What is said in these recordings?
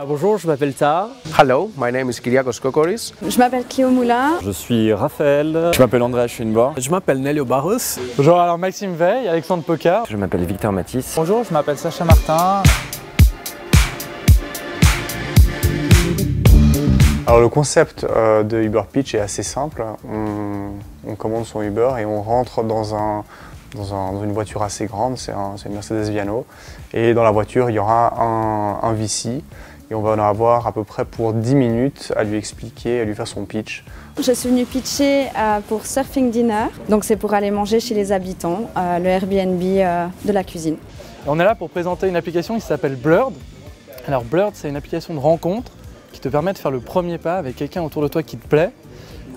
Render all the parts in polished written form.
Bonjour, je m'appelle Taha. Hello, my name is Kyriakos Kokoris. Je m'appelle Cléo Moulin. Je suis Raphaël. Je m'appelle Andrea Schoenborg. Je m'appelle Nelio Barros. Bonjour, alors Maxime Veil, Alexandre Poca. Je m'appelle Victor Matisse. Bonjour, je m'appelle Sacha Martin. Alors le concept de Uber Pitch est assez simple. On commande son Uber et on rentre dans une voiture assez grande, c'est une Mercedes Viano. Et dans la voiture, il y aura un VC et on va en avoir à peu près pour 10 minutes à lui expliquer, à lui faire son pitch. Je suis venue pitcher pour Surfing Dinner, donc c'est pour aller manger chez les habitants, le Airbnb de la cuisine. On est là pour présenter une application qui s'appelle Blurred. Alors Blurred, c'est une application de rencontre qui te permet de faire le premier pas avec quelqu'un autour de toi qui te plaît,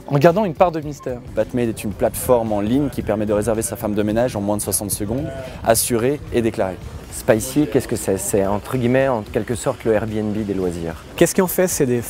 en gardant une part de mystère. Batmade est une plateforme en ligne qui permet de réserver sa femme de ménage en moins de 60 secondes, assurée et déclarée. Spicy, qu'est-ce que c'est? C'est entre guillemets, en quelque sorte, le Airbnb des loisirs. Qu'est-ce qu'on fait? C'est de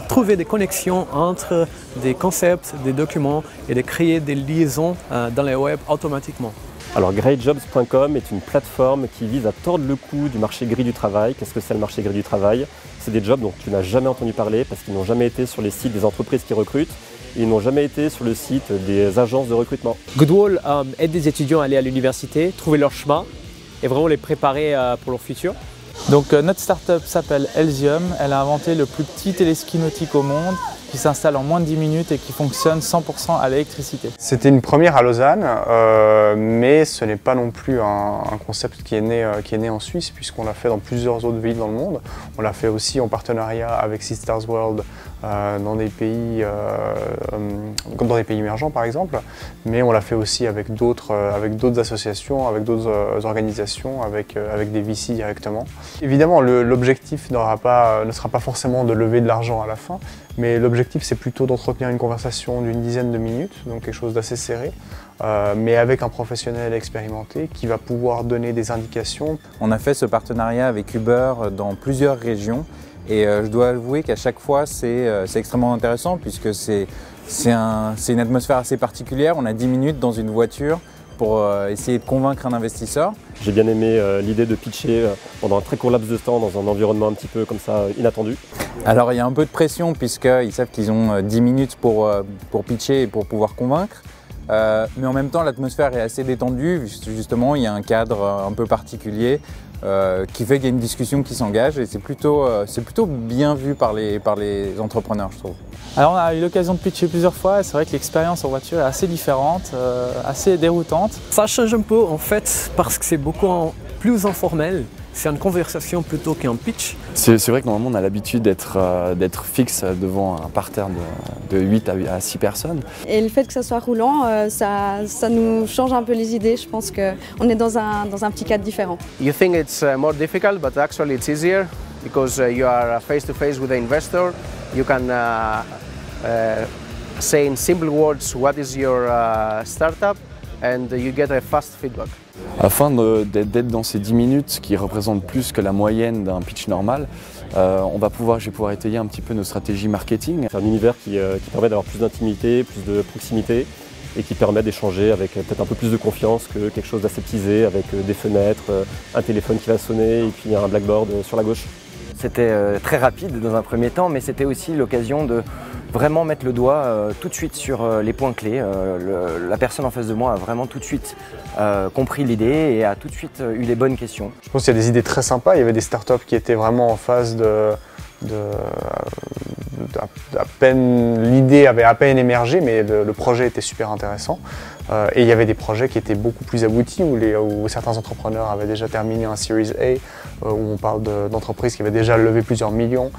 trouver des connexions entre des concepts, des documents et de créer des liaisons dans les web automatiquement. Alors greatjobs.com est une plateforme qui vise à tordre le cou du marché gris du travail. Qu'est-ce que c'est le marché gris du travail? C'est des jobs dont tu n'as jamais entendu parler parce qu'ils n'ont jamais été sur les sites des entreprises qui recrutent. Ils n'ont jamais été sur le site des agences de recrutement. Goodwall aide des étudiants à aller à l'université, trouver leur chemin et vraiment les préparer pour leur futur. Donc notre startup s'appelle Elzium. Elle a inventé le plus petit téléski nautique au monde qui s'installe en moins de 10 minutes et qui fonctionne 100% à l'électricité. C'était une première à Lausanne, mais ce n'est pas non plus un concept qui est né en Suisse, puisqu'on l'a fait dans plusieurs autres villes dans le monde. On l'a fait aussi en partenariat avec Sisters World dans des pays émergents par exemple, mais on l'a fait aussi avec d'autres associations, avec d'autres organisations, avec des VC directement. Évidemment, l'objectif ne sera pas forcément de lever de l'argent à la fin, mais l'objectif c'est plutôt d'entretenir une conversation d'une dizaine de minutes, donc quelque chose d'assez serré, mais avec un professionnel expérimenté qui va pouvoir donner des indications. On a fait ce partenariat avec Uber dans plusieurs régions et je dois avouer qu'à chaque fois c'est extrêmement intéressant puisque c'est une atmosphère assez particulière. On a 10 minutes dans une voiture pour essayer de convaincre un investisseur. J'ai bien aimé l'idée de pitcher pendant un très court laps de temps dans un environnement un petit peu comme ça inattendu. Alors il y a un peu de pression puisqu'ils savent qu'ils ont 10 minutes pour pitcher et pour pouvoir convaincre. Mais en même temps l'atmosphère est assez détendue, justement il y a un cadre un peu particulier qui fait qu'il y a une discussion qui s'engage et c'est plutôt bien vu par les entrepreneurs, je trouve. Alors on a eu l'occasion de pitcher plusieurs fois et c'est vrai que l'expérience en voiture est assez différente, assez déroutante. Ça change un peu en fait parce que c'est beaucoup plus informel. C'est une conversation plutôt qu'un pitch. C'est vrai que normalement on a l'habitude d'être fixe devant un parterre de 8 à 6 personnes. Et le fait que ça soit roulant, ça nous change un peu les idées. Je pense qu'on est dans un petit cadre différent. You think it's more difficult, but actually it's easier because you are face to face with the investor. You can say in simple words what is your startup and you get a fast feedback. Afin d'être dans ces 10 minutes qui représentent plus que la moyenne d'un pitch normal, je vais pouvoir étayer un petit peu nos stratégies marketing. C'est un univers qui permet d'avoir plus d'intimité, plus de proximité et qui permet d'échanger avec peut-être un peu plus de confiance que quelque chose d'aseptisé avec des fenêtres, un téléphone qui va sonner et puis un blackboard sur la gauche. C'était très rapide dans un premier temps, mais c'était aussi l'occasion de vraiment mettre le doigt tout de suite sur les points clés. La personne en face de moi a vraiment tout de suite compris l'idée et a tout de suite eu les bonnes questions. Je pense qu'il y a des idées très sympas, il y avait des startups qui étaient vraiment en phase l'idée avait à peine émergé, mais le projet était super intéressant. Et il y avait des projets qui étaient beaucoup plus aboutis, où certains entrepreneurs avaient déjà terminé un Series A, où on parle d'entreprises qui avaient déjà levé plusieurs millions,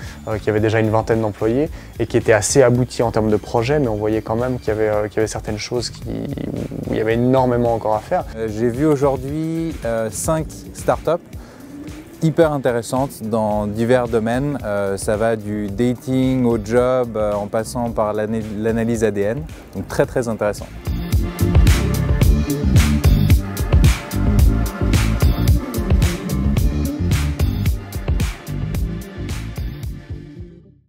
qui avaient déjà une vingtaine d'employés, et qui étaient assez aboutis en termes de projets, mais on voyait quand même qu'il y avait certaines choses où il y avait énormément encore à faire. J'ai vu aujourd'hui 5 startups hyper intéressantes dans divers domaines. Ça va du dating au job en passant par l'analyse ADN, donc très intéressant.